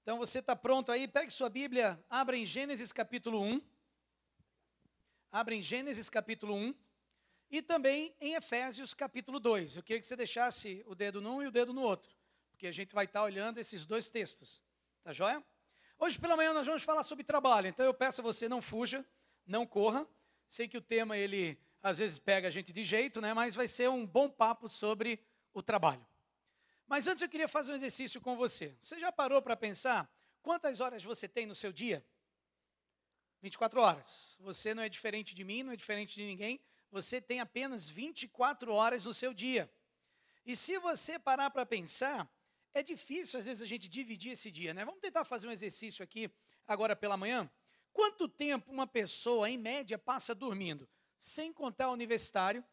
Então você está pronto aí? Pegue sua Bíblia, abra em Gênesis capítulo 1. Abra em Gênesis capítulo 1 e também em Efésios capítulo 2. Eu queria que você deixasse o dedo num e o dedo no outro, porque a gente vai estar olhando esses dois textos. Tá joia? Hoje pela manhã nós vamos falar sobre trabalho, então eu peço a você não fuja, não corra. Sei que o tema ele às vezes pega a gente de jeito, né? Mas vai ser um bom papo sobre o trabalho. Mas antes eu queria fazer um exercício com você. Você já parou para pensar quantas horas você tem no seu dia? 24 horas. Você não é diferente de mim, não é diferente de ninguém. Você tem apenas 24 horas no seu dia. E se você parar para pensar, é difícil às vezes a gente dividir esse dia, né? Vamos tentar fazer um exercício aqui agora pela manhã. Quanto tempo uma pessoa, em média, passa dormindo? Sem contar o universitário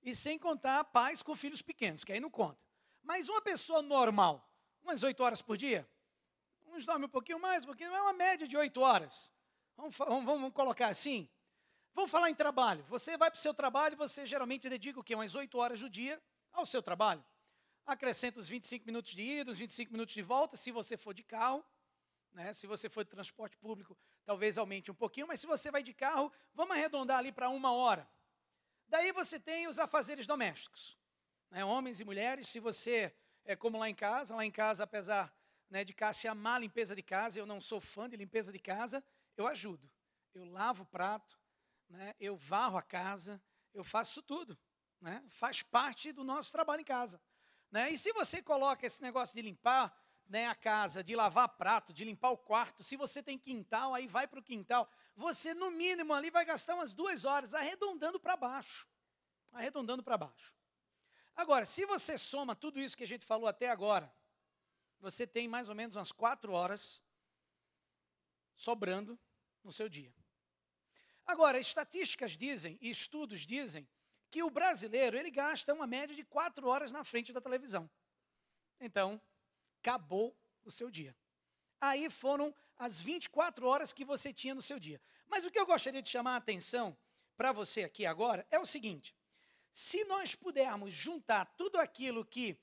e sem contar pais com filhos pequenos, que aí não conta. Mas uma pessoa normal, umas 8 horas por dia? Uns dormem um pouquinho mais, é uma média de 8 horas. Vamos colocar assim? Vamos falar em trabalho. Você vai para o seu trabalho, você geralmente dedica o quê? Umas 8 horas do dia ao seu trabalho. Acrescenta os 25 minutos de ida, os 25 minutos de volta, se você for de carro. Né? Se você for de transporte público, talvez aumente um pouquinho, mas se você vai de carro, vamos arredondar ali para 1 hora. Daí você tem os afazeres domésticos. Né? Homens e mulheres, se você é como lá em casa, apesar de Cássia amar a limpeza de casa, eu não sou fã de limpeza de casa, eu ajudo. Eu lavo o prato, né? Eu varro a casa, eu faço tudo. Né? Faz parte do nosso trabalho em casa. Né? E se você coloca esse negócio de limpar a casa, de lavar prato, de limpar o quarto, se você tem quintal, aí vai para o quintal, você no mínimo ali vai gastar umas 2 horas arredondando para baixo. Arredondando para baixo. Agora, se você soma tudo isso que a gente falou até agora, você tem mais ou menos umas 4 horas sobrando no seu dia. Agora, estatísticas dizem, e estudos dizem, que o brasileiro, ele gasta uma média de 4 horas na frente da televisão. Então, acabou o seu dia. Aí foram as 24 horas que você tinha no seu dia. Mas o que eu gostaria de chamar a atenção para você aqui agora é o seguinte: se nós pudermos juntar tudo aquilo que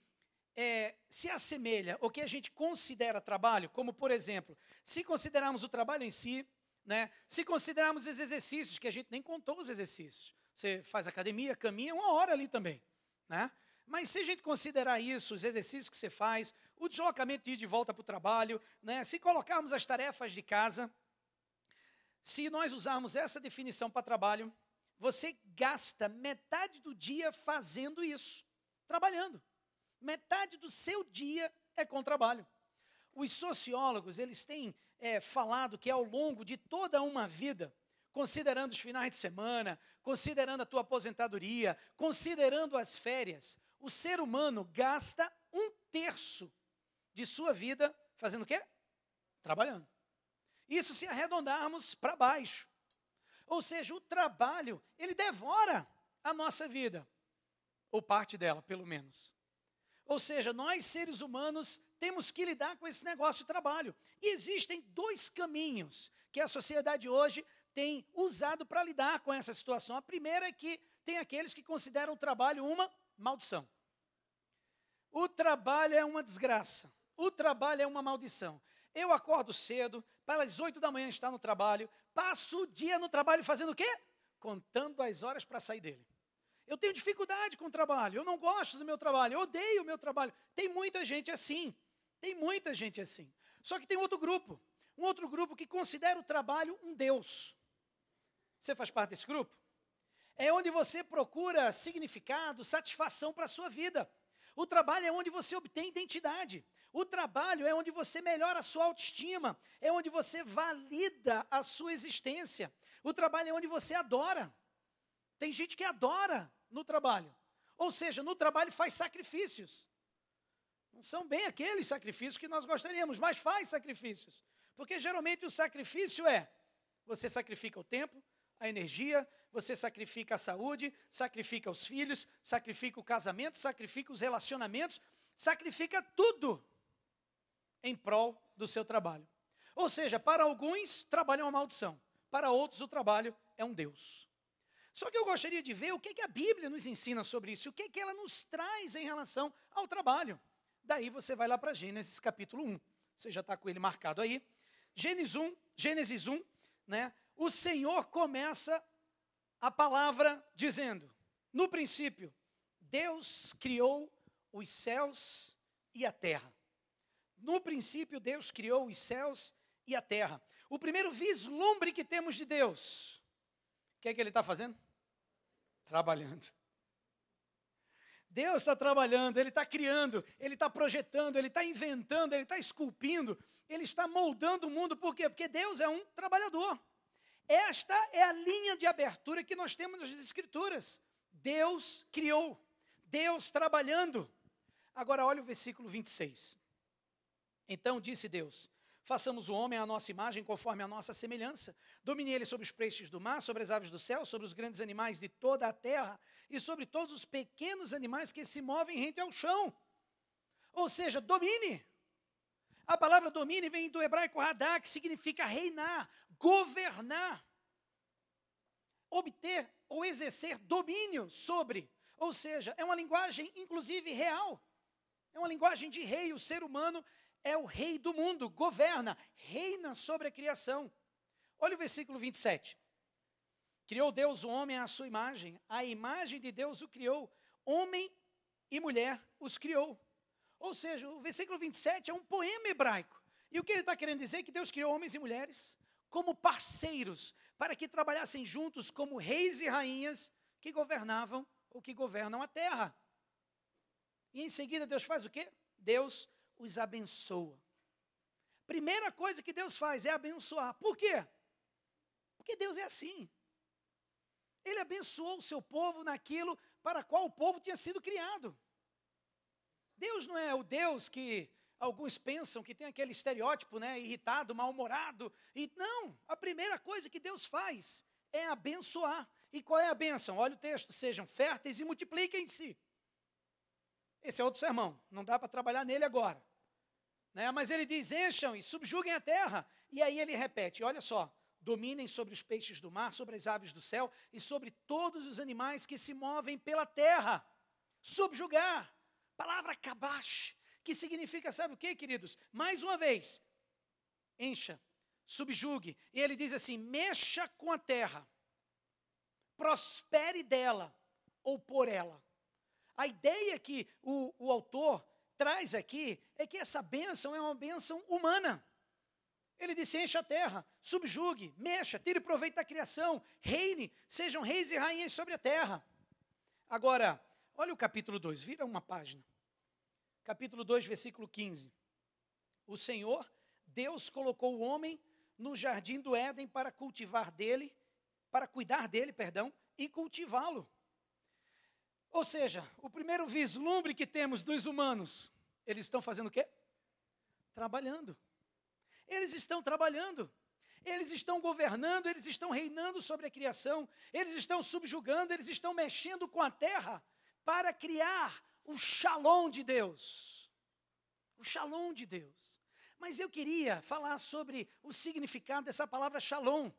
se assemelha ou que a gente considera trabalho, como por exemplo, se considerarmos o trabalho em si, né, se considerarmos os exercícios, que a gente nem contou os exercícios, você faz academia, caminha 1 hora ali também, né? Mas se a gente considerar isso, os exercícios que você faz, o deslocamento de ir de volta para o trabalho, né, se colocarmos as tarefas de casa, se nós usarmos essa definição para trabalho, você gasta metade do dia fazendo isso, trabalhando. Metade do seu dia é com trabalho. Os sociólogos, eles têm falado que ao longo de toda uma vida, considerando os finais de semana, considerando a tua aposentadoria, considerando as férias, o ser humano gasta 1/3 de sua vida fazendo o quê? Trabalhando. Isso se arredondarmos para baixo. Ou seja, o trabalho, ele devora a nossa vida. Ou parte dela, pelo menos. Ou seja, nós seres humanos temos que lidar com esse negócio de trabalho. E existem 2 caminhos que a sociedade hoje tem usado para lidar com essa situação. A primeira é que tem aqueles que consideram o trabalho uma maldição. O trabalho é uma desgraça. O trabalho é uma maldição. Eu acordo cedo, para as 8 da manhã estar no trabalho, passo o dia no trabalho fazendo o quê? Contando as horas para sair dele. Eu tenho dificuldade com o trabalho, eu não gosto do meu trabalho, eu odeio o meu trabalho. Tem muita gente assim, Só que tem um outro grupo que considera o trabalho um Deus. Você faz parte desse grupo? É onde você procura significado, satisfação para a sua vida. O trabalho é onde você obtém identidade. O trabalho é onde você melhora a sua autoestima, é onde você valida a sua existência. O trabalho é onde você adora. Tem gente que adora no trabalho. Ou seja, no trabalho faz sacrifícios. Não são bem aqueles sacrifícios que nós gostaríamos, mas faz sacrifícios. Porque geralmente o sacrifício você sacrifica o tempo, a energia, você sacrifica a saúde, sacrifica os filhos, sacrifica o casamento, sacrifica os relacionamentos, sacrifica tudo em prol do seu trabalho. Ou seja, para alguns, trabalho é uma maldição. Para outros, o trabalho é um Deus. Só que eu gostaria de ver o que a Bíblia nos ensina sobre isso, o que ela nos traz em relação ao trabalho. Daí você vai lá para Gênesis capítulo 1. Você já está com ele marcado aí. Gênesis 1, né? O Senhor começa a palavra dizendo: no princípio, Deus criou os céus e a terra. No princípio, Deus criou os céus e a terra. O primeiro vislumbre que temos de Deus, o que é que ele está fazendo? Trabalhando. Deus está trabalhando, Ele está criando, Ele está projetando, Ele está inventando, Ele está esculpindo, Ele está moldando o mundo. Por quê? Porque Deus é um trabalhador. Esta é a linha de abertura que nós temos nas Escrituras. Deus criou, Deus trabalhando. Agora olha o versículo 26. Então disse Deus: façamos o homem à nossa imagem, conforme a nossa semelhança. Domine ele sobre os peixes do mar, sobre as aves do céu, sobre os grandes animais de toda a terra e sobre todos os pequenos animais que se movem rente ao chão. Ou seja, domine. A palavra domine vem do hebraico hadá, que significa reinar, governar, obter ou exercer domínio sobre. Ou seja, é uma linguagem, inclusive, real. É uma linguagem de rei. O ser humano é o rei do mundo, governa, reina sobre a criação. Olha o versículo 27. Criou Deus o homem à sua imagem, a imagem de Deus o criou, homem e mulher os criou. Ou seja, o versículo 27 é um poema hebraico. E o que ele está querendo dizer é que Deus criou homens e mulheres como parceiros, para que trabalhassem juntos como reis e rainhas que governavam ou que governam a terra. E em seguida Deus faz o quê? Deus os abençoa. Primeira coisa que Deus faz é abençoar. Por quê? Porque Deus é assim. Ele abençoou o seu povo naquilo para qual o povo tinha sido criado. Deus não é o Deus que alguns pensam que tem aquele estereótipo, né, irritado, mal-humorado. E não, a primeira coisa que Deus faz é abençoar. E qual é a bênção? Olha o texto: sejam férteis e multipliquem-se. Esse é outro sermão, não dá para trabalhar nele agora. Né? Mas ele diz: encham e subjuguem a terra. E aí ele repete, olha só: dominem sobre os peixes do mar, sobre as aves do céu e sobre todos os animais que se movem pela terra. Subjugar. Palavra kabash, que significa, sabe o que, queridos? Mais uma vez, encha, subjugue. E ele diz assim: mexa com a terra, prospere dela ou por ela. A ideia que o autor traz aqui é que essa bênção é uma bênção humana. Ele disse: encha a terra, subjugue, mexa, tire proveito da criação, reine, sejam reis e rainhas sobre a terra. Agora, olha o capítulo 2, vira uma página. Capítulo 2, versículo 15. O Senhor, Deus, colocou o homem no jardim do Éden para cuidar dele, e cultivá-lo. Ou seja, o primeiro vislumbre que temos dos humanos, eles estão fazendo o quê? Trabalhando. Eles estão trabalhando. Eles estão governando, eles estão reinando sobre a criação, eles estão subjugando, eles estão mexendo com a terra para criar o shalom de Deus. O shalom de Deus. Mas eu queria falar sobre o significado dessa palavra shalom,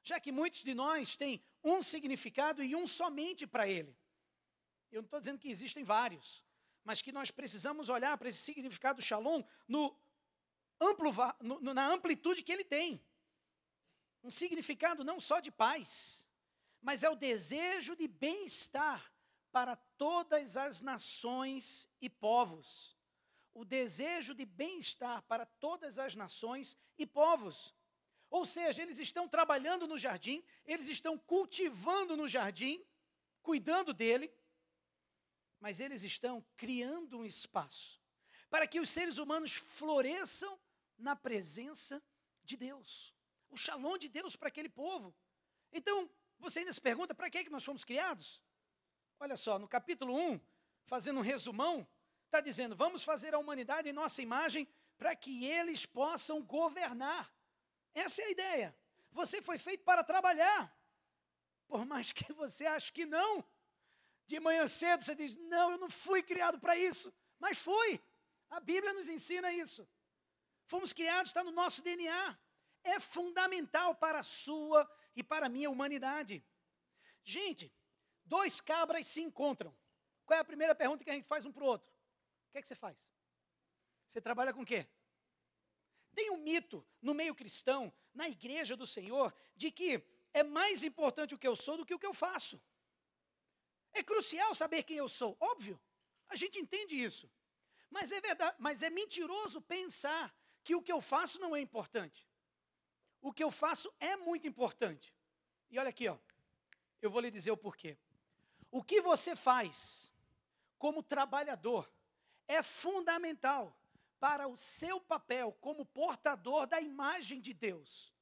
já que muitos de nós têm um significado e um somente para ele. Eu não estou dizendo que existem vários, mas que nós precisamos olhar para esse significado shalom na amplitude que ele tem. Um significado não só de paz, mas é o desejo de bem-estar para todas as nações e povos. O desejo de bem-estar para todas as nações e povos. Ou seja, eles estão trabalhando no jardim, eles estão cultivando no jardim, cuidando dele, mas eles estão criando um espaço para que os seres humanos floresçam na presença de Deus. O shalom de Deus para aquele povo. Então, você ainda se pergunta, para que nós fomos criados? Olha só, no capítulo 1, fazendo um resumão, está dizendo: vamos fazer a humanidade em nossa imagem para que eles possam governar. Essa é a ideia. Você foi feito para trabalhar. Por mais que você ache que não. De manhã cedo você diz: não, eu não fui criado para isso. Mas fui. A Bíblia nos ensina isso. Fomos criados, está no nosso DNA. É fundamental para a sua e para a minha humanidade. Gente, dois cabras se encontram. Qual é a primeira pergunta que a gente faz um para o outro? O que é que você faz? Você trabalha com o quê? Tem um mito no meio cristão, na igreja do Senhor, de que é mais importante o que eu sou do que o que eu faço. É crucial saber quem eu sou, óbvio. A gente entende isso. Mas é verdade, mas é mentiroso pensar que o que eu faço não é importante. O que eu faço é muito importante. E olha aqui, ó, eu vou lhe dizer o porquê. O que você faz como trabalhador é fundamental para o seu papel como portador da imagem de Deus.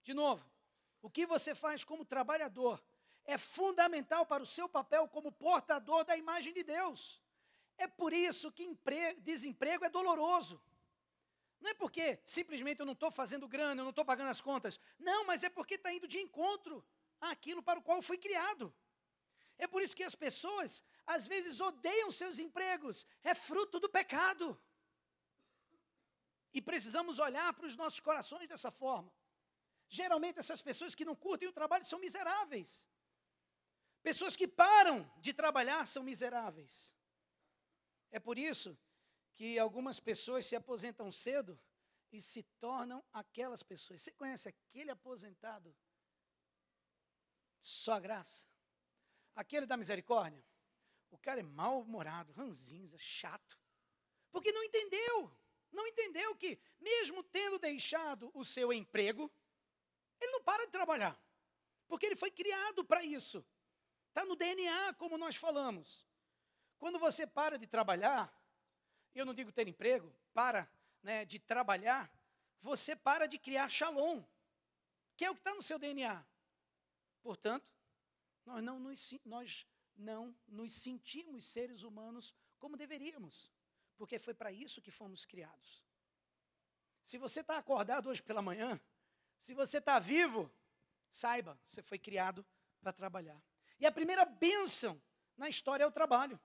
De novo, o que você faz como trabalhador é fundamental para o seu papel como portador da imagem de Deus. É por isso que desemprego é doloroso. Não é porque simplesmente eu não estou fazendo grana, eu não estou pagando as contas. Não, mas é porque está indo de encontro àquilo para o qual eu fui criado. É por isso que as pessoas, às vezes, odeiam seus empregos. É fruto do pecado. E precisamos olhar para os nossos corações dessa forma. Geralmente, essas pessoas que não curtem o trabalho são miseráveis. Pessoas que param de trabalhar são miseráveis. É por isso que algumas pessoas se aposentam cedo e se tornam aquelas pessoas. Você conhece aquele aposentado? Só graça. Aquele da misericórdia. O cara é mal-humorado, ranzinza, chato. Porque não entendeu que mesmo tendo deixado o seu emprego, ele não para de trabalhar. Porque ele foi criado para isso. Está no DNA, como nós falamos. Quando você para de trabalhar, eu não digo ter emprego, de trabalhar, você para de criar shalom, que é o que está no seu DNA. Portanto, nós não nos sentimos seres humanos como deveríamos, porque foi para isso que fomos criados. Se você está acordado hoje pela manhã, se você está vivo, saiba, você foi criado para trabalhar. E a primeira bênção na história é o trabalho.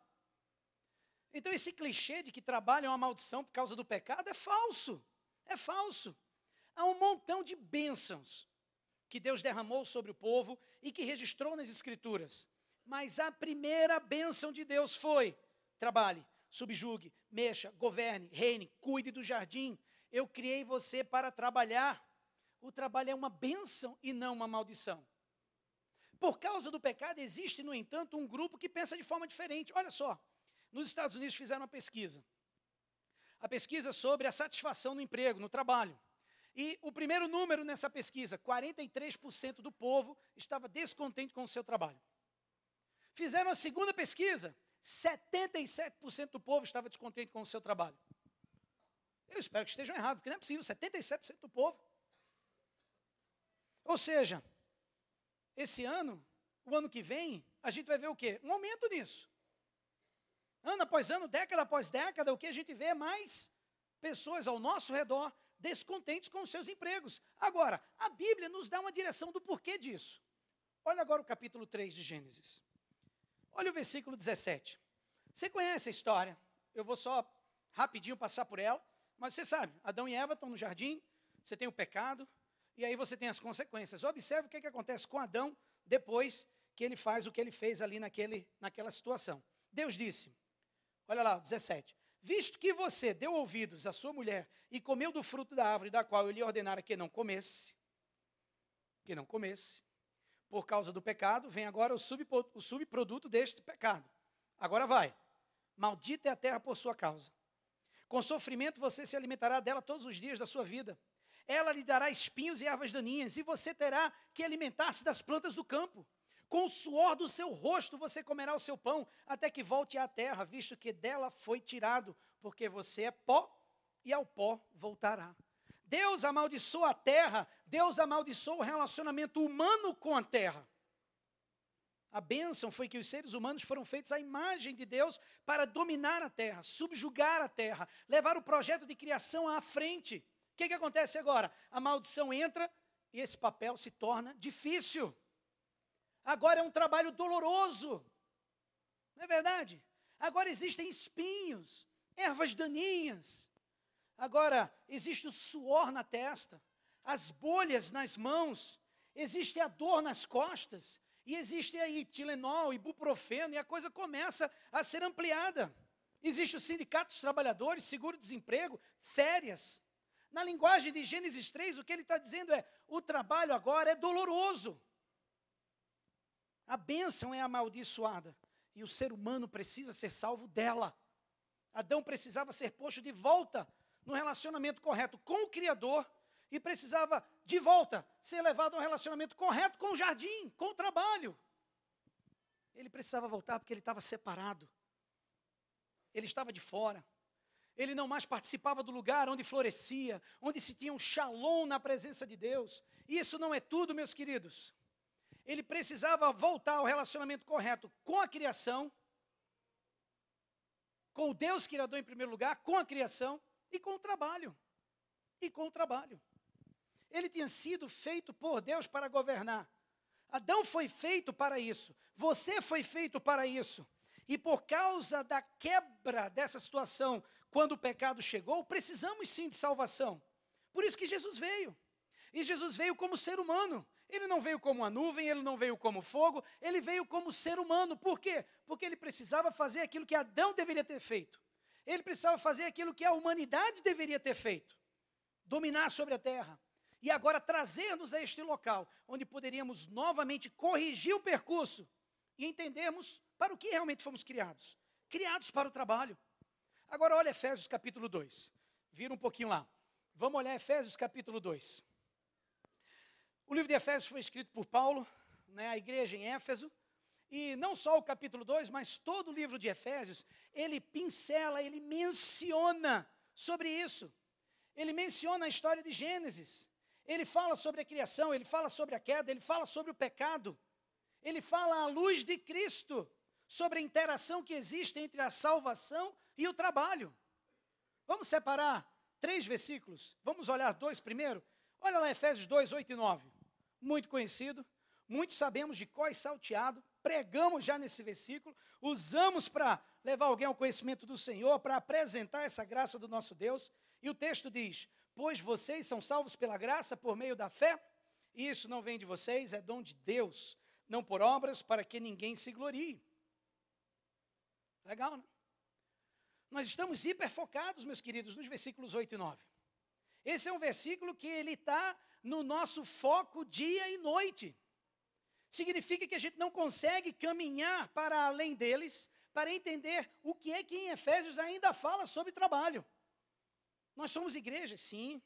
Então esse clichê de que trabalho é uma maldição por causa do pecado é falso. É falso. Há um montão de bênçãos que Deus derramou sobre o povo e que registrou nas Escrituras. Mas a primeira bênção de Deus foi: trabalhe, subjugue, mexa, governe, reine, cuide do jardim. Eu criei você para trabalhar. O trabalho é uma bênção e não uma maldição. Por causa do pecado, existe, no entanto, um grupo que pensa de forma diferente. Olha só, nos Estados Unidos fizeram uma pesquisa. A pesquisa sobre a satisfação no emprego, no trabalho. E o primeiro número nessa pesquisa, 43% do povo estava descontente com o seu trabalho. Fizeram a segunda pesquisa, 77% do povo estava descontente com o seu trabalho. Eu espero que estejam errados, porque não é possível, 77% do povo. Ou seja, esse ano, o ano que vem, a gente vai ver o quê? Um aumento nisso. Ano após ano, década após década, o que a gente vê é mais pessoas ao nosso redor descontentes com os seus empregos. Agora, a Bíblia nos dá uma direção do porquê disso. Olha agora o capítulo 3 de Gênesis. Olha o versículo 17. Você conhece a história, eu vou só rapidinho passar por ela, mas você sabe, Adão e Eva estão no jardim, você tem o pecado, e aí você tem as consequências. Observe o que acontece com Adão depois que ele faz o que ele fez ali naquela situação. Deus disse, olha lá, 17. Visto que você deu ouvidos à sua mulher e comeu do fruto da árvore da qual eu lhe ordenara que não comesse, por causa do pecado, vem agora o subproduto deste pecado. Agora vai. Maldita é a terra por sua causa. Com sofrimento você se alimentará dela todos os dias da sua vida. Ela lhe dará espinhos e ervas daninhas, e você terá que alimentar-se das plantas do campo. Com o suor do seu rosto você comerá o seu pão, até que volte à terra, visto que dela foi tirado, porque você é pó, e ao pó voltará. Deus amaldiçoou a terra, Deus amaldiçoou o relacionamento humano com a terra. A bênção foi que os seres humanos foram feitos à imagem de Deus para dominar a terra, subjugar a terra, levar o projeto de criação à frente. O que acontece agora? A maldição entra e esse papel se torna difícil. Agora é um trabalho doloroso, não é verdade? Agora existem espinhos, ervas daninhas. Agora existe o suor na testa, as bolhas nas mãos, existe a dor nas costas, e existe aí Tilenol, ibuprofeno, e a coisa começa a ser ampliada. Existe o sindicato dos trabalhadores, seguro-desemprego, férias. Na linguagem de Gênesis 3, o que ele está dizendo é, o trabalho agora é doloroso. A bênção é amaldiçoada. E o ser humano precisa ser salvo dela. Adão precisava ser posto de volta no relacionamento correto com o Criador e precisava, de volta, ser levado a um relacionamento correto com o jardim, com o trabalho. Ele precisava voltar porque ele estava separado. Ele estava de fora. Ele não mais participava do lugar onde florescia, onde se tinha um shalom na presença de Deus. E isso não é tudo, meus queridos. Ele precisava voltar ao relacionamento correto com a criação, com o Deus Criador em primeiro lugar, com a criação e com o trabalho. E com o trabalho. Ele tinha sido feito por Deus para governar. Adão foi feito para isso. Você foi feito para isso. E por causa da quebra dessa situação, quando o pecado chegou, precisamos sim de salvação. Por isso que Jesus veio. E Jesus veio como ser humano. Ele não veio como uma nuvem, ele não veio como fogo, ele veio como ser humano. Por quê? Porque ele precisava fazer aquilo que Adão deveria ter feito. Ele precisava fazer aquilo que a humanidade deveria ter feito. Dominar sobre a terra. E agora trazer-nos a este local, onde poderíamos novamente corrigir o percurso e entendermos para o que realmente fomos criados. Criados para o trabalho. Agora olha Efésios capítulo 2. Vira um pouquinho lá. Vamos olhar Efésios capítulo 2. O livro de Efésios foi escrito por Paulo, a igreja em Éfeso. E não só o capítulo 2, mas todo o livro de Efésios, ele pincela, ele menciona sobre isso. Ele menciona a história de Gênesis. Ele fala sobre a criação, ele fala sobre a queda, ele fala sobre o pecado. Ele fala à luz de Cristo, sobre a interação que existe entre a salvação e o trabalho. Vamos separar 3 versículos. Vamos olhar 2 primeiro. Olha lá Efésios 2, 8 e 9. Muito conhecido, muitos sabemos de cor e salteado, pregamos já nesse versículo, usamos para levar alguém ao conhecimento do Senhor, para apresentar essa graça do nosso Deus. E o texto diz, pois vocês são salvos pela graça por meio da fé, e isso não vem de vocês, é dom de Deus, não por obras, para que ninguém se glorie. Legal, né? Nós estamos hiperfocados, meus queridos, nos versículos 8 e 9. Esse é um versículo que ele está no nosso foco dia e noite. Significa que a gente não consegue caminhar para além deles, para entender o que é que em Efésios ainda fala sobre trabalho. Nós somos igreja, sim.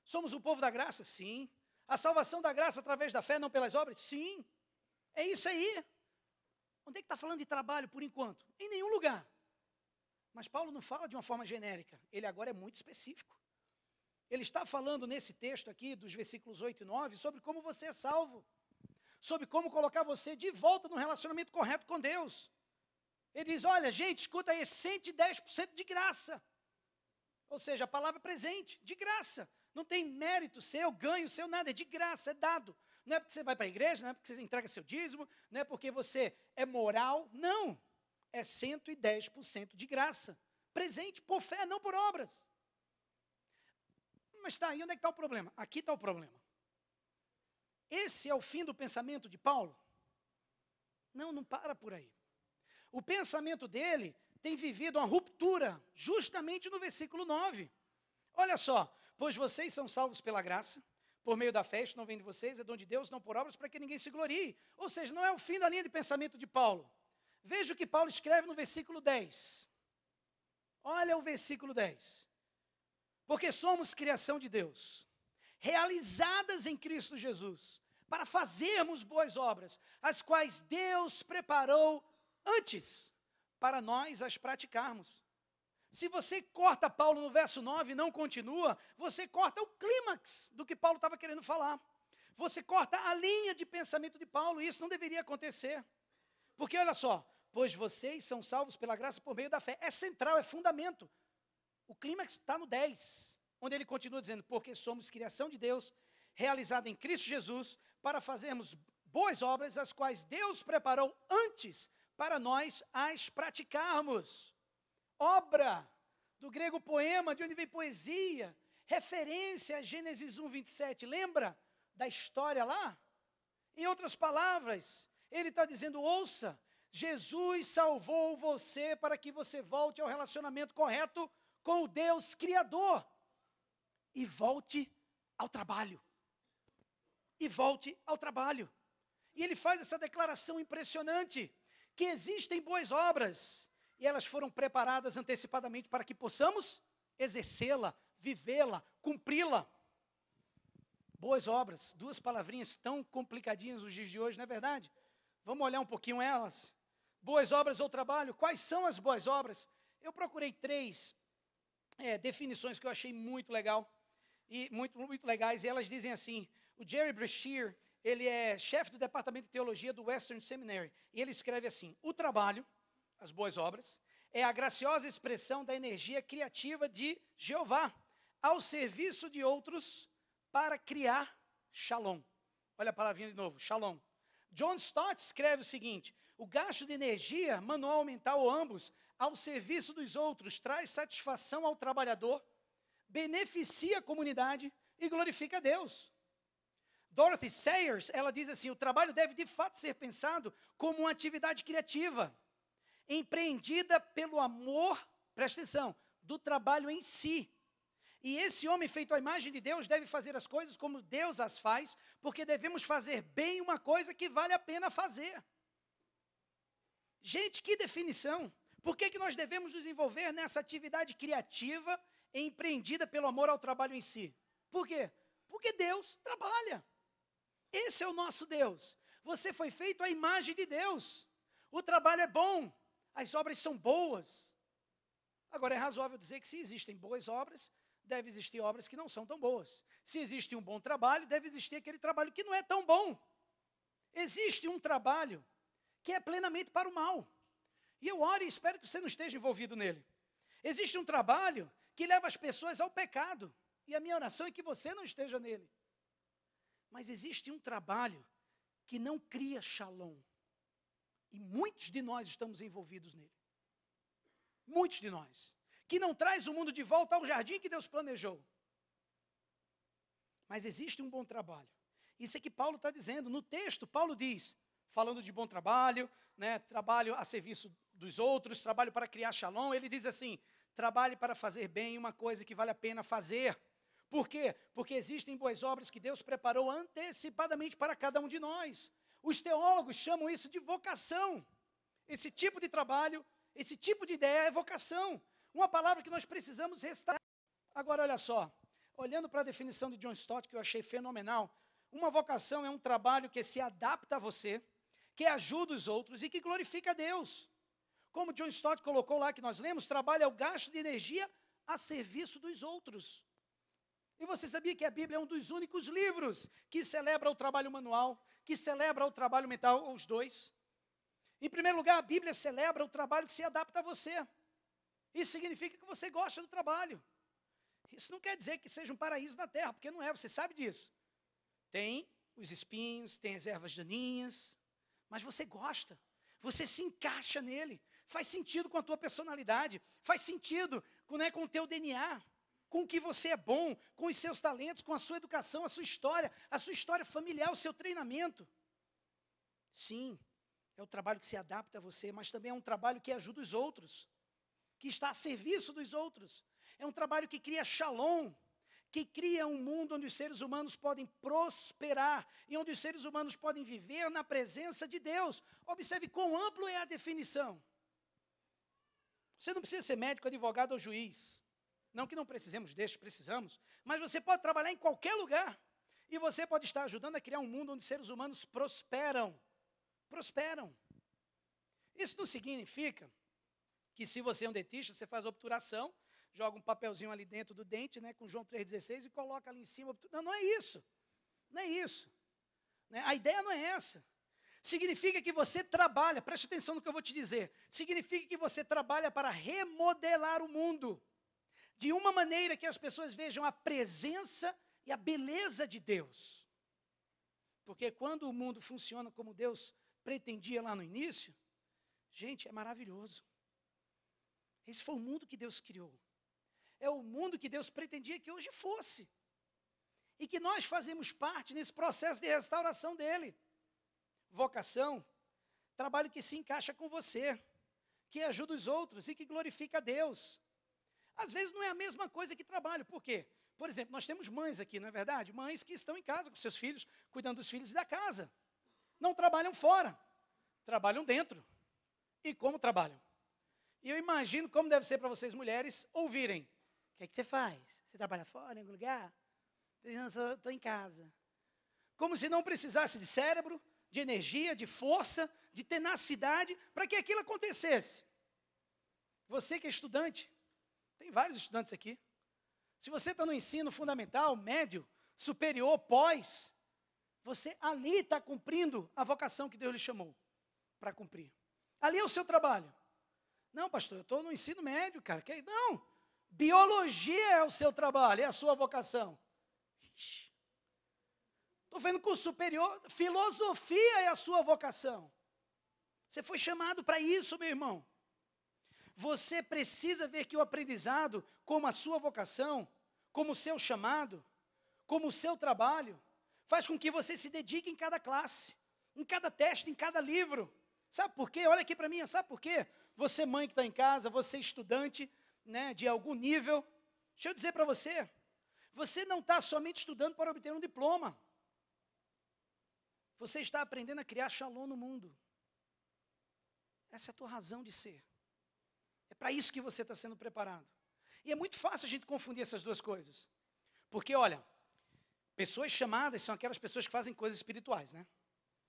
Somos o povo da graça, sim. A salvação da graça através da fé, não pelas obras, sim. É isso aí. Onde é que está falando de trabalho por enquanto? Em nenhum lugar. Mas Paulo não fala de uma forma genérica. Ele agora é muito específico. Ele está falando nesse texto aqui, dos versículos 8 e 9, sobre como você é salvo. Sobre como colocar você de volta no relacionamento correto com Deus. Ele diz, olha, gente, escuta aí, 110% de graça. Ou seja, a palavra presente, de graça. Não tem mérito seu, ganho seu, nada, é de graça, é dado. Não é porque você vai para a igreja, não é porque você entrega seu dízimo, não é porque você é moral, não. É 110% de graça. Presente por fé, não por obras. Mas está aí, onde é que está o problema? Aqui está o problema. Esse é o fim do pensamento de Paulo? Não, não para por aí. O pensamento dele tem vivido uma ruptura, justamente no versículo 9. Olha só, pois vocês são salvos pela graça, por meio da fé, isto não vem de vocês, é dom de Deus, não por obras, para que ninguém se glorie. Ou seja, não é o fim da linha de pensamento de Paulo. Veja o que Paulo escreve no versículo 10. Olha o versículo 10. Porque somos criação de Deus, realizadas em Cristo Jesus, para fazermos boas obras, as quais Deus preparou antes, para nós as praticarmos. Se você corta Paulo no verso 9 e não continua, você corta o clímax do que Paulo estava querendo falar. Você corta a linha de pensamento de Paulo, e isso não deveria acontecer. Porque olha só, pois vocês são salvos pela graça por meio da fé. É central, é fundamento. O clímax está no 10, onde ele continua dizendo, porque somos criação de Deus, realizada em Cristo Jesus, para fazermos boas obras, as quais Deus preparou antes para nós as praticarmos. Obra, do grego poema, de onde vem poesia, referência a Gênesis 1, 27, lembra da história lá? Em outras palavras, ele está dizendo, ouça, Jesus salvou você para que você volte ao relacionamento correto com o Deus Criador. e volte ao trabalho. E volte ao trabalho. E ele faz essa declaração impressionante, que existem boas obras, e elas foram preparadas antecipadamente para que possamos exercê-la, vivê-la, cumpri-la. Boas obras, duas palavrinhas tão complicadinhas nos dias de hoje, não é verdade? Vamos olhar um pouquinho elas. Boas obras ou trabalho, quais são as boas obras? Eu procurei três definições que eu achei muito legal, e muito legais, e elas dizem assim: o Jerry Brashear, ele é chefe do departamento de teologia do Western Seminary, e ele escreve assim: o trabalho, as boas obras, é a graciosa expressão da energia criativa de Jeová, ao serviço de outros para criar shalom. Olha a palavrinha de novo, shalom. John Stott escreve o seguinte: o gasto de energia, manual, mental ou ambos, ao serviço dos outros, traz satisfação ao trabalhador, beneficia a comunidade e glorifica a Deus. Dorothy Sayers, ela diz assim: o trabalho deve de fato ser pensado como uma atividade criativa, empreendida pelo amor, presta atenção, do trabalho em si. E esse homem feito à imagem de Deus deve fazer as coisas como Deus as faz, porque devemos fazer bem uma coisa que vale a pena fazer. Gente, que definição! Por que nós devemos nos envolver nessa atividade criativa empreendida pelo amor ao trabalho em si? Por quê? Porque Deus trabalha. Esse é o nosso Deus. Você foi feito à imagem de Deus. O trabalho é bom, as obras são boas. Agora, é razoável dizer que se existem boas obras, deve existir obras que não são tão boas. Se existe um bom trabalho, deve existir aquele trabalho que não é tão bom. Existe um trabalho que é plenamente para o mal. E eu oro e espero que você não esteja envolvido nele. Existe um trabalho que leva as pessoas ao pecado. E a minha oração é que você não esteja nele. Mas existe um trabalho que não cria shalom. E muitos de nós estamos envolvidos nele. Muitos de nós. Que não traz o mundo de volta ao jardim que Deus planejou. Mas existe um bom trabalho. Isso é que Paulo está dizendo. No texto, Paulo diz, falando de bom trabalho, né, trabalho a serviço dos outros, trabalho para criar shalom, ele diz assim: trabalhe para fazer bem uma coisa que vale a pena fazer. Por quê? Porque existem boas obras que Deus preparou antecipadamente para cada um de nós. Os teólogos chamam isso de vocação. Esse tipo de trabalho, esse tipo de ideia é vocação. Uma palavra que nós precisamos restaurar. Agora, olha só, olhando para a definição de John Stott, que eu achei fenomenal, uma vocação é um trabalho que se adapta a você, que ajuda os outros e que glorifica a Deus. Como John Stott colocou lá, que nós lemos, trabalho é o gasto de energia a serviço dos outros. E você sabia que a Bíblia é um dos únicos livros que celebra o trabalho manual, que celebra o trabalho mental, os dois? Em primeiro lugar, a Bíblia celebra o trabalho que se adapta a você. Isso significa que você gosta do trabalho. Isso não quer dizer que seja um paraíso na terra, porque não é, você sabe disso. Tem os espinhos, tem as ervas daninhas, mas você gosta, você se encaixa nele, faz sentido com a tua personalidade, faz sentido com o teu DNA, com o que você é bom, com os seus talentos, com a sua educação, a sua história familiar, o seu treinamento. Sim, é o trabalho que se adapta a você, mas também é um trabalho que ajuda os outros, que está a serviço dos outros. É um trabalho que cria shalom, que cria um mundo onde os seres humanos podem prosperar e onde os seres humanos podem viver na presença de Deus. Observe quão amplo é a definição. Você não precisa ser médico, advogado ou juiz. Não que não precisemos destes, precisamos. Mas você pode trabalhar em qualquer lugar. E você pode estar ajudando a criar um mundo onde os seres humanos prosperam. Prosperam. Isso não significa que se você é um dentista, você faz obturação, joga um papelzinho ali dentro do dente, né, com João 3,16 e coloca ali em cima. Não, não é isso. Não é isso. A ideia não é essa. Significa que você trabalha, preste atenção no que eu vou te dizer, significa que você trabalha para remodelar o mundo, de uma maneira que as pessoas vejam a presença e a beleza de Deus. Porque quando o mundo funciona como Deus pretendia lá no início, gente, é maravilhoso. Esse foi o mundo que Deus criou. É o mundo que Deus pretendia que hoje fosse. E que nós fazemos parte nesse processo de restauração dele. Vocação, trabalho que se encaixa com você, que ajuda os outros e que glorifica a Deus. Às vezes não é a mesma coisa que trabalho. Por quê? Por exemplo, nós temos mães aqui, não é verdade? Mães que estão em casa com seus filhos, cuidando dos filhos da casa. Não trabalham fora, trabalham dentro. E como trabalham? E eu imagino como deve ser para vocês mulheres ouvirem. O que é que você faz? Você trabalha fora, em algum lugar? Estou em casa. Como se não precisasse de cérebro, de energia, de força, de tenacidade, para que aquilo acontecesse. Você que é estudante, tem vários estudantes aqui. Se você está no ensino fundamental, médio, superior, pós, você ali está cumprindo a vocação que Deus lhe chamou para cumprir. Ali é o seu trabalho. Não, pastor, eu estou no ensino médio, cara. Não, biologia é o seu trabalho, é a sua vocação. Estou vendo curso superior, filosofia é a sua vocação. Você foi chamado para isso, meu irmão. Você precisa ver que o aprendizado, como a sua vocação, como o seu chamado, como o seu trabalho, faz com que você se dedique em cada classe, em cada teste, em cada livro. Sabe por quê? Olha aqui para mim, sabe por quê? Você mãe que está em casa, você estudante, né, de algum nível, deixa eu dizer para você, você não está somente estudando para obter um diploma. Você está aprendendo a criar shalom no mundo. Essa é a tua razão de ser. É para isso que você está sendo preparado. E é muito fácil a gente confundir essas duas coisas. Porque, olha, pessoas chamadas são aquelas pessoas que fazem coisas espirituais, né?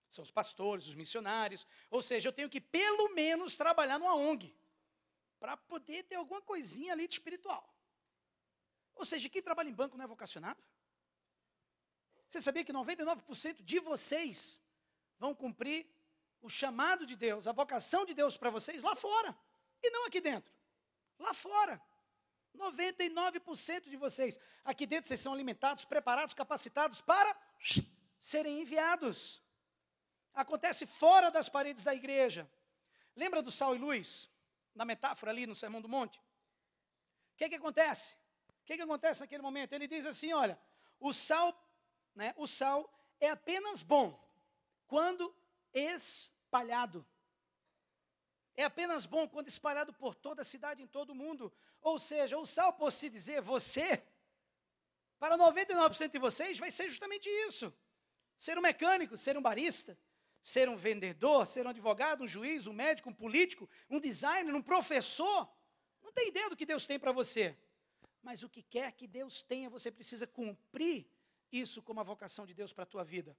São os pastores, os missionários. Ou seja, eu tenho que pelo menos trabalhar numa ONG, para poder ter alguma coisinha ali de espiritual. Ou seja, quem trabalha em banco não é vocacionado? Você sabia que 99% de vocês vão cumprir o chamado de Deus, a vocação de Deus para vocês lá fora, e não aqui dentro, lá fora. 99% de vocês, aqui dentro vocês são alimentados, preparados, capacitados para serem enviados. Acontece fora das paredes da igreja. Lembra do sal e luz? Na metáfora ali no Sermão do Monte? O que acontece? O que acontece naquele momento? Ele diz assim, olha, o sal é apenas bom quando espalhado. É apenas bom quando espalhado por toda a cidade, em todo o mundo. Ou seja, o sal, por se dizer, você, para 99% de vocês, vai ser justamente isso. Ser um mecânico, ser um barista, ser um vendedor, ser um advogado, um juiz, um médico, um político, um designer, um professor. Não tem ideia do que Deus tem para você. Mas o que quer que Deus tenha, você precisa cumprir isso como a vocação de Deus para a tua vida.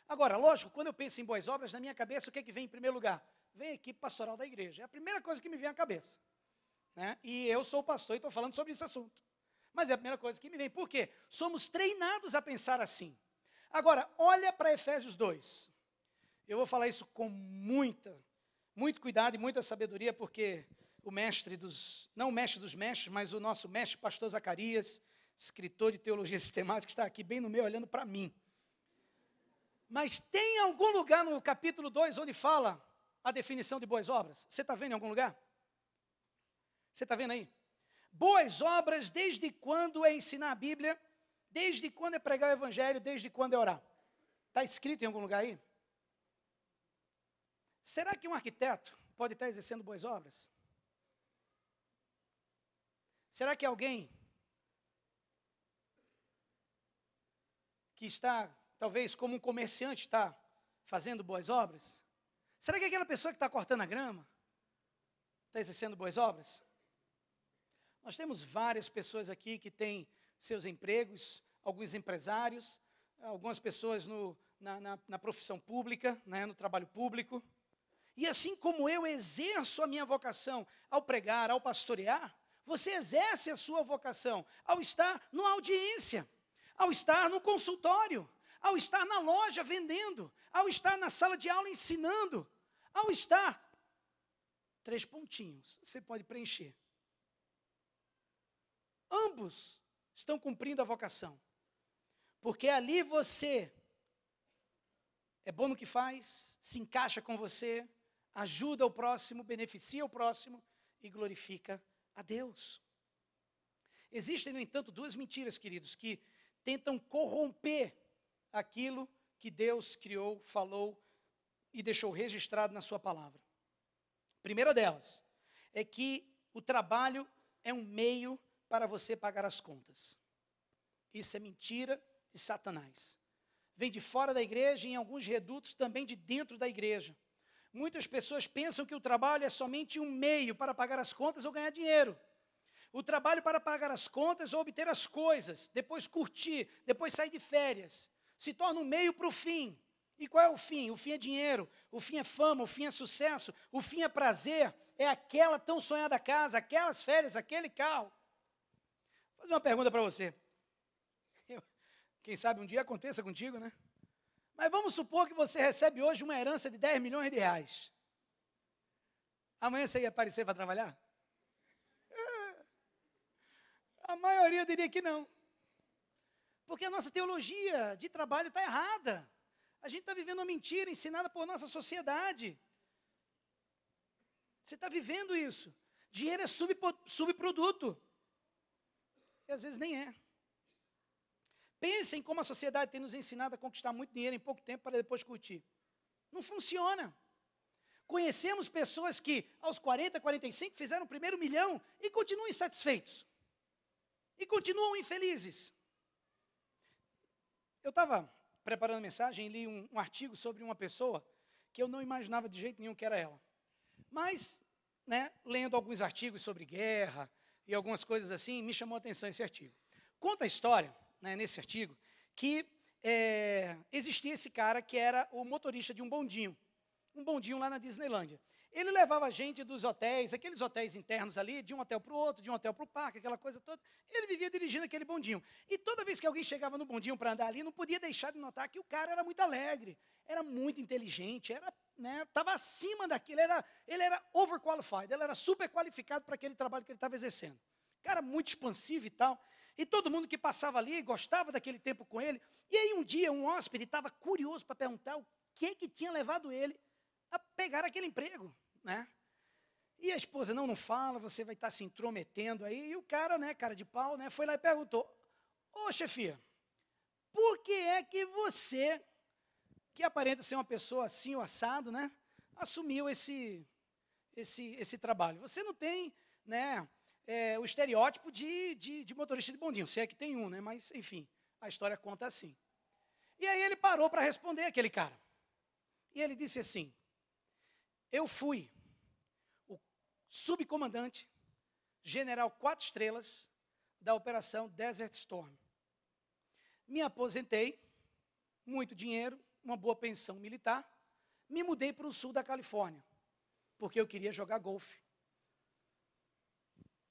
Agora, lógico, quando eu penso em boas obras, na minha cabeça, o que é que vem em primeiro lugar? Vem a equipe pastoral da igreja. É a primeira coisa que me vem à cabeça. Né? E eu sou pastor e estou falando sobre esse assunto. Mas é a primeira coisa que me vem. Por quê? Somos treinados a pensar assim. Agora, olha para Efésios 2. Eu vou falar isso com muito cuidado e muita sabedoria, porque o mestre não o mestre dos mestres, mas o nosso mestre, pastor Zacarias, escritor de teologia sistemática, está aqui bem no meio, olhando para mim. Mas tem algum lugar no capítulo 2 onde fala a definição de boas obras? Você está vendo em algum lugar? Você está vendo aí? Boas obras, desde quando é ensinar a Bíblia, desde quando é pregar o Evangelho, desde quando é orar? Está escrito em algum lugar aí? Será que um arquiteto pode estar exercendo boas obras? Será que alguém que está, talvez como um comerciante, está fazendo boas obras? Será que aquela pessoa que está cortando a grama está exercendo boas obras? Nós temos várias pessoas aqui que têm seus empregos, alguns empresários, algumas pessoas na profissão pública, né, no trabalho público. E assim como eu exerço a minha vocação ao pregar, ao pastorear, você exerce a sua vocação ao estar numa audiência, ao estar no consultório, ao estar na loja vendendo, ao estar na sala de aula ensinando, ao estar... 3 pontinhos, você pode preencher. Ambos estão cumprindo a vocação, porque ali você é bom no que faz, se encaixa com você, ajuda o próximo, beneficia o próximo e glorifica a Deus. Existem, no entanto, 2 mentiras, queridos, que tentam corromper aquilo que Deus criou, falou e deixou registrado na sua palavra. A primeira delas é que o trabalho é um meio para você pagar as contas. Isso é mentira de Satanás. Vem de fora da igreja e em alguns redutos também de dentro da igreja. Muitas pessoas pensam que o trabalho é somente um meio para pagar as contas ou ganhar dinheiro. O trabalho para pagar as contas ou obter as coisas, depois curtir, depois sair de férias, se torna um meio para o fim. E qual é o fim? O fim é dinheiro, o fim é fama, o fim é sucesso, o fim é prazer, é aquela tão sonhada casa, aquelas férias, aquele carro. Vou fazer uma pergunta para você. Quem sabe um dia aconteça contigo, né? Mas vamos supor que você recebe hoje uma herança de 10 milhões de reais. Amanhã você ia aparecer para trabalhar? A maioria diria que não. Porque a nossa teologia de trabalho está errada. A gente está vivendo uma mentira ensinada por nossa sociedade. Você está vivendo isso. Dinheiro é subproduto. E às vezes nem é. Pensem como a sociedade tem nos ensinado a conquistar muito dinheiro em pouco tempo para depois curtir. Não funciona. Conhecemos pessoas que aos 40, 45 fizeram o primeiro milhão e continuam insatisfeitos. E continuam infelizes. Eu estava preparando a mensagem e li um artigo sobre uma pessoa que eu não imaginava de jeito nenhum que era ela. Mas, lendo alguns artigos sobre guerra e algumas coisas assim, me chamou a atenção esse artigo. Conta a história, nesse artigo, que existia esse cara que era o motorista de um bondinho lá na Disneylândia. Ele levava a gente dos hotéis, aqueles hotéis internos ali, de um hotel para o outro, de um hotel para o parque, aquela coisa toda. Ele vivia dirigindo aquele bondinho. E toda vez que alguém chegava no bondinho para andar ali, não podia deixar de notar que o cara era muito alegre, era muito inteligente, estava acima daquilo, ele era overqualified, ele era super qualificado para aquele trabalho que ele estava exercendo. Cara muito expansivo e tal. E todo mundo que passava ali gostava daquele tempo com ele. E aí um dia um hóspede estava curioso para perguntar o que tinha levado ele a pegar aquele emprego. E a esposa, não fala, você vai estar se intrometendo aí. E o cara, cara de pau, foi lá e perguntou: ô chefia, por que é que você, que aparenta ser uma pessoa assim, o assado, assumiu esse trabalho? Você não tem, o estereótipo de motorista de bondinho, se é que tem um, mas enfim, a história conta assim. E aí ele parou para responder aquele cara. E ele disse assim: eu fui o subcomandante, general 4 estrelas, da Operação Desert Storm. Me aposentei, muito dinheiro, uma boa pensão militar, me mudei para o sul da Califórnia, porque eu queria jogar golfe.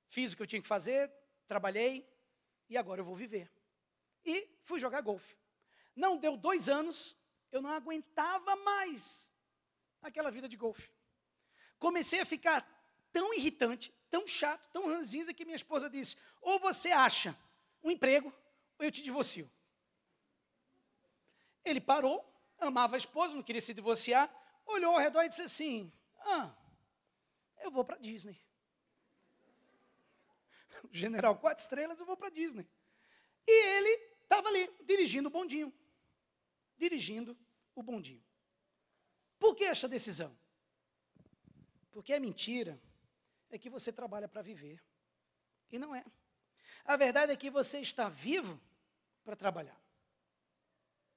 Fiz o que eu tinha que fazer, trabalhei, e agora eu vou viver. E fui jogar golfe. Não deu 2 anos, eu não aguentava mais aquela vida de golfe. Comecei a ficar tão irritante, tão chato, tão ranzinza, que minha esposa disse: ou você acha um emprego, ou eu te divorcio. Ele parou, amava a esposa, não queria se divorciar, olhou ao redor e disse assim: eu vou para a Disney. General 4 estrelas, eu vou para a Disney. E ele estava ali, dirigindo o bondinho. Por que essa decisão? Porque a mentira é que você trabalha para viver. E não é. A verdade é que você está vivo para trabalhar.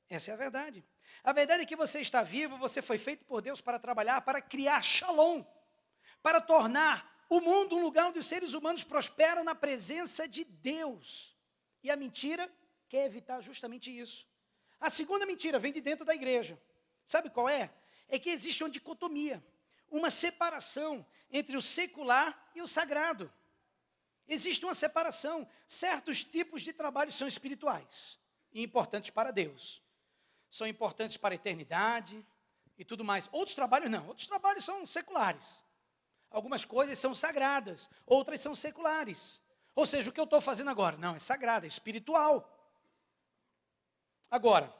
Essa é a verdade. A verdade é que você está vivo, você foi feito por Deus para trabalhar, para criar shalom, para tornar o mundo um lugar onde os seres humanos prosperam na presença de Deus. E a mentira quer evitar justamente isso. A segunda mentira vem de dentro da igreja. Sabe qual é? É que existe uma dicotomia, uma separação entre o secular e o sagrado. Existe uma separação. Certos tipos de trabalho são espirituais e importantes para Deus. São importantes para a eternidade e tudo mais. Outros trabalhos não. Outros trabalhos são seculares. Algumas coisas são sagradas, outras são seculares. Ou seja, o que eu estou fazendo agora? Não, é sagrado, é espiritual. Agora,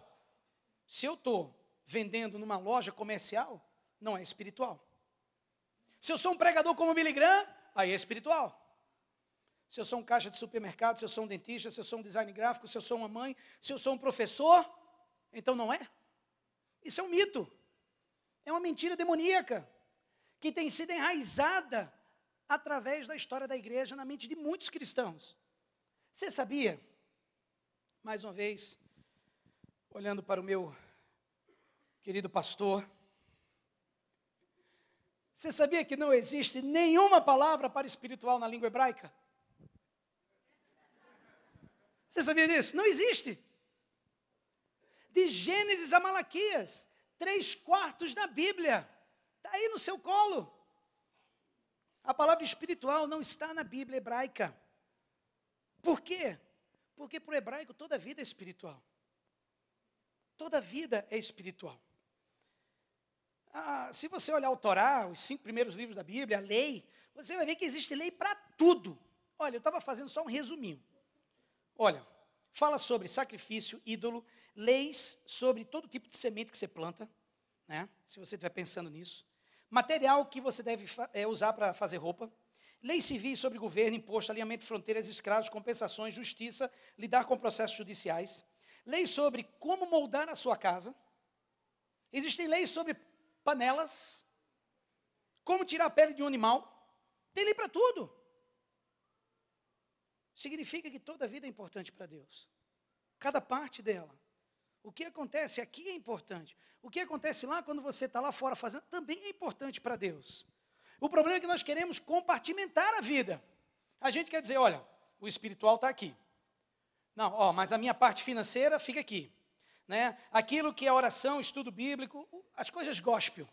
se eu estou vendendo numa loja comercial, não é espiritual. Se eu sou um pregador como Billy Graham, aí é espiritual. Se eu sou um caixa de supermercado, se eu sou um dentista, se eu sou um design gráfico, se eu sou uma mãe, se eu sou um professor, então não é. Isso é um mito. É uma mentira demoníaca que tem sido enraizada através da história da igreja na mente de muitos cristãos. Você sabia Mais uma vez, olhando para o meu querido pastor, você sabia que não existe nenhuma palavra para espiritual na língua hebraica? Você sabia disso? Não existe. De Gênesis a Malaquias, 3/4 da Bíblia, está aí no seu colo. A palavra espiritual não está na Bíblia hebraica. Por quê? Porque para o hebraico toda vida é espiritual. Toda vida é espiritual. Se você olhar o Torá, os 5 primeiros livros da Bíblia, a lei, você vai ver que existe lei para tudo. Olha, eu estava fazendo só um resuminho. Olha, fala sobre sacrifício, ídolo, leis sobre todo tipo de semente que você planta, né? Se você estiver pensando nisso. Material que você deve usar para fazer roupa. Leis civis sobre governo, imposto, alinhamento de fronteiras, escravos, compensações, justiça, lidar com processos judiciais. Leis sobre como moldar a sua casa. Existem leis sobre panelas, como tirar a pele de um animal. Tem lei para tudo. Significa que toda vida é importante para Deus. Cada parte dela. O que acontece aqui é importante. O que acontece lá quando você está lá fora fazendo também é importante para Deus. O problema é que nós queremos compartimentar a vida. A gente quer dizer, olha, o espiritual está aqui. Não, mas a minha parte financeira fica aqui. Né? Aquilo que é oração, estudo bíblico, as coisas gospel,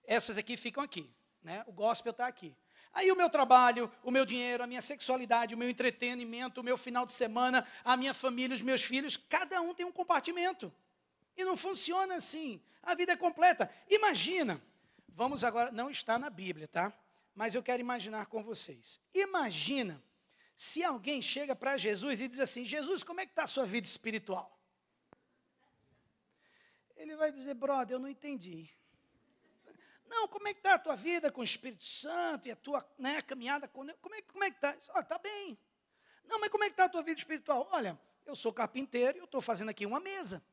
essas aqui ficam aqui. Né? O gospel está aqui. Aí o meu trabalho, o meu dinheiro, a minha sexualidade, o meu entretenimento, o meu final de semana, a minha família, os meus filhos, cada um tem um compartimento. E não funciona assim. A vida é completa. Imagina, vamos agora, não está na Bíblia, tá? Mas eu quero imaginar com vocês. Imagina se alguém chega para Jesus e diz assim, Jesus, como é que está a sua vida espiritual? Ele vai dizer, brother, eu não entendi. Não, como é que está a tua vida com o Espírito Santo e a tua caminhada com Deus? Como é que está? Está bem. Não, mas como é que está a tua vida espiritual? Olha, eu sou carpinteiro e eu estou fazendo aqui uma mesa.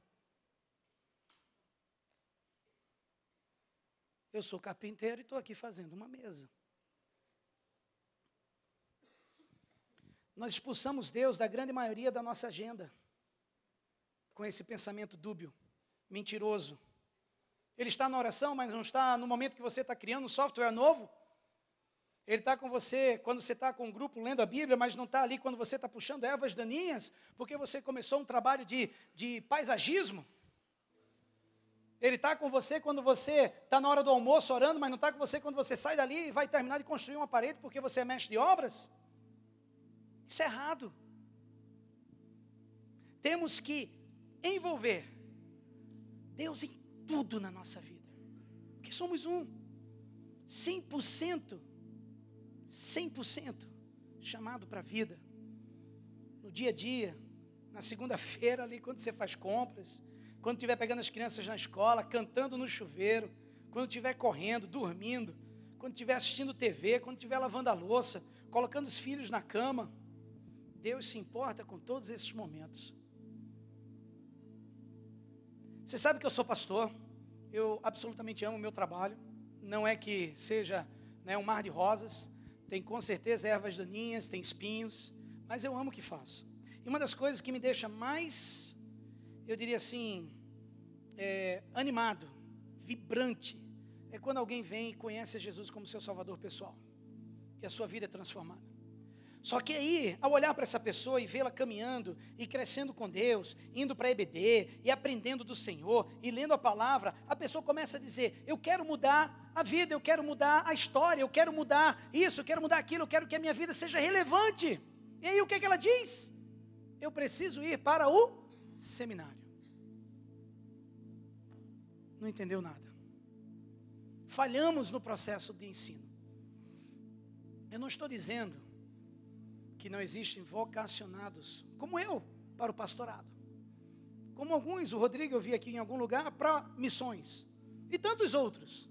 Eu sou carpinteiro e estou aqui fazendo uma mesa. Nós expulsamos Deus da grande maioria da nossa agenda, com esse pensamento dúbio, mentiroso. Ele está na oração, mas não está no momento que você está criando um software novo. Ele está com você quando você está com um grupo lendo a Bíblia, mas não está ali quando você está puxando ervas daninhas, porque você começou um trabalho de paisagismo. Ele está com você quando você está na hora do almoço orando, mas não está com você quando você sai dali e vai terminar de construir uma parede porque você é mestre de obras. Isso é errado. Temos que envolver Deus em tudo na nossa vida. Porque somos 100% chamado para a vida. No dia a dia, na segunda-feira ali, quando você faz compras, quando estiver pegando as crianças na escola, cantando no chuveiro, quando estiver correndo, dormindo, quando estiver assistindo TV, quando estiver lavando a louça, colocando os filhos na cama. Deus se importa com todos esses momentos. Você sabe que eu sou pastor, eu absolutamente amo o meu trabalho, não é que seja um mar de rosas, tem com certeza ervas daninhas, tem espinhos, mas eu amo o que faço. E uma das coisas que me deixa mais, eu diria assim, animado, vibrante, é quando alguém vem e conhece a Jesus como seu salvador pessoal, e a sua vida é transformada. Só que aí, ao olhar para essa pessoa e vê-la caminhando e crescendo com Deus, indo para a EBD e aprendendo do Senhor e lendo a palavra, a pessoa começa a dizer, eu quero mudar a vida, eu quero mudar a história, eu quero mudar isso, eu quero mudar aquilo, eu quero que a minha vida seja relevante. E aí o que é que ela diz? Eu preciso ir para o seminário. Não entendeu nada. Falhamos no processo de ensino. Eu não estou dizendo que não existem vocacionados, como eu, para o pastorado. Como alguns, o Rodrigo eu vi aqui em algum lugar, para missões. E tantos outros.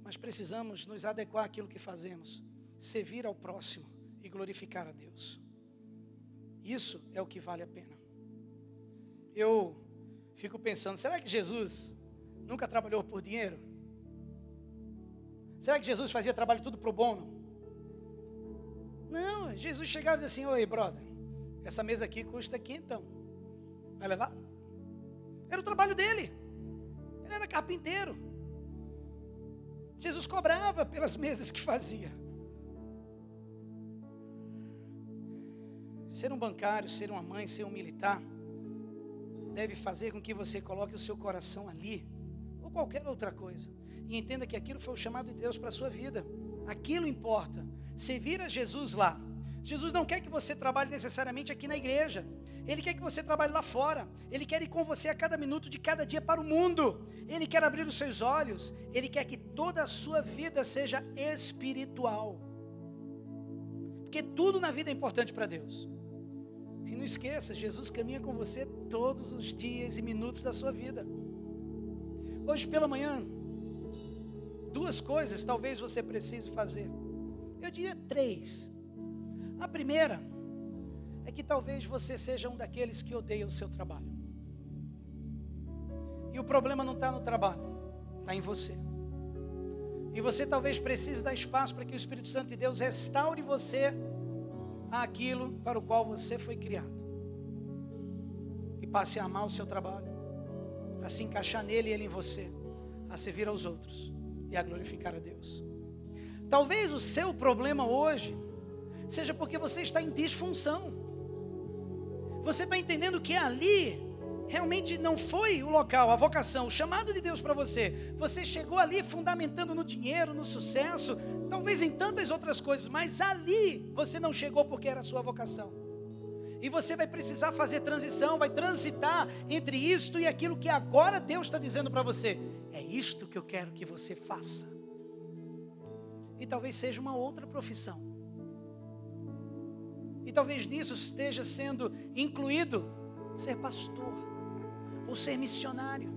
Mas precisamos nos adequar àquilo que fazemos. Servir ao próximo e glorificar a Deus. Isso é o que vale a pena. Eu fico pensando, será que Jesus nunca trabalhou por dinheiro? Será que Jesus fazia trabalho tudo pro bono? Não, Jesus chegava e dizia assim, oi, brother, essa mesa aqui custa quinhentão. Vai levar? Era o trabalho dele. Ele era carpinteiro. Jesus cobrava pelas mesas que fazia. Ser um bancário, ser uma mãe, ser um militar, deve fazer com que você coloque o seu coração ali, ou qualquer outra coisa, e entenda que aquilo foi o chamado de Deus para a sua vida. Aquilo importa. Servir a Jesus lá. Jesus não quer que você trabalhe necessariamente aqui na igreja. Ele quer que você trabalhe lá fora. Ele quer ir com você a cada minuto de cada dia para o mundo. Ele quer abrir os seus olhos. Ele quer que toda a sua vida seja espiritual. Porque tudo na vida é importante para Deus. E não esqueça, Jesus caminha com você todos os dias e minutos da sua vida. Hoje pela manhã, 2 coisas talvez você precise fazer. Eu diria 3. A primeira é que talvez você seja um daqueles que odeia o seu trabalho. E o problema não está no trabalho, está em você. E você talvez precise dar espaço para que o Espírito Santo de Deus restaure você àquilo para o qual você foi criado. E passe a amar o seu trabalho, a se encaixar nele e ele em você, a servir aos outros e a glorificar a Deus. Talvez o seu problema hoje seja porque você está em disfunção. Você está entendendo que ali realmente não foi o local, a vocação, o chamado de Deus para você. Você chegou ali fundamentando no dinheiro, no sucesso, talvez em tantas outras coisas, mas ali você não chegou porque era a sua vocação. E você vai precisar fazer transição, vai transitar entre isto e aquilo que agora Deus está dizendo para você. É isto que eu quero que você faça. E talvez seja uma outra profissão. E talvez nisso esteja sendo incluído ser pastor ou ser missionário.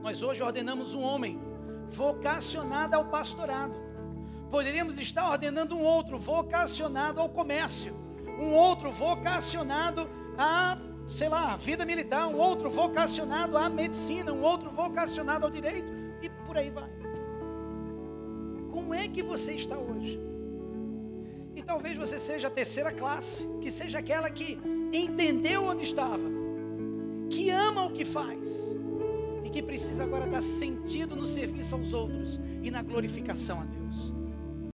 Nós hoje ordenamos um homem vocacionado ao pastorado. Poderíamos estar ordenando um outro vocacionado ao comércio, um outro vocacionado a, vida militar, um outro vocacionado à medicina, um outro vocacionado ao direito e por aí vai. Como é que você está hoje? E talvez você seja a terceira classe, que seja aquela que entendeu onde estava, que ama o que faz e que precisa agora dar sentido no serviço aos outros e na glorificação a Deus.